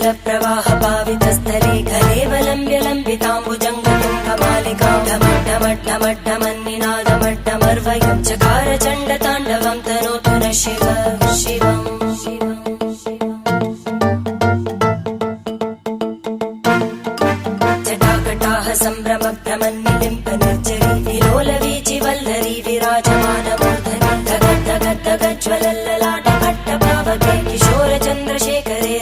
प्रवाह पावितस्थले कलेवलम्ब्य लम्बिताम्बुजङ्गतुङ्गमालिकां ढमड्ढमड्ढमन्निनादमड्ढमर्वयं चकार चण्डताण्डवं तनोतु नः शिव शिवम् जटाकटाह सम्भ्रम भ्रमन्निलिम्ब निर्जरी विलोलवीचि वल्लरी विराजमानमूर्धनि धगद्धगद्धगज्ज्वलल्ललाट भट्टभावके किशोर चन्द्रशेखरे